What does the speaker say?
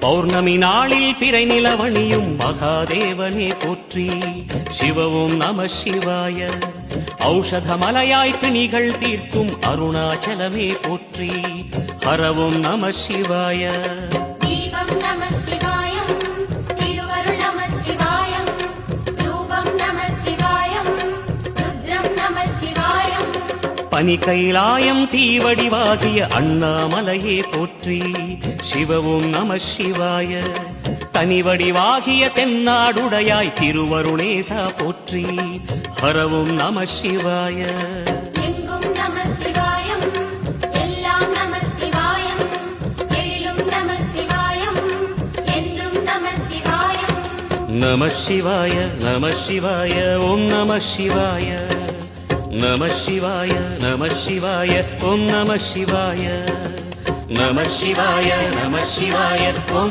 பௌர்ணமி நாளில் பிறை நிலவணியும் மகாதேவனே போற்றி. சிவவும் நம சிவாய. ஔஷதமலையாய் பிணிகள் தீர்க்கும் அருணாச்சலமே போற்றி. ஹரவும் நம சிவாய. தீபம் நம சிவாயம், திருவருள் நம சிவாயம், ரூபம் நம சிவாயம், ருத்ரம் நம சிவாயம். பனி கைலாயம் தீவடிவாகிய அண்ணாமலையே போற்றி. சிவவும் நம சிவாய. தனிவடிவாகிய தென்னாடுடையாய் திருவருணேசா போற்றி. ஹரவும் நம சிவாய. எங்கும் நம சிவாயம், எல்லாம் நம சிவாயம், எழிலும் நம சிவாயம், என்றும் நம சிவாயம். நம சிவாய நம சிவாய ஓம் நம சிவாய. நம சிவாய நம சிவாய ஓம் நம சிவாய. நம சிவாய நம சிவாய ஓம்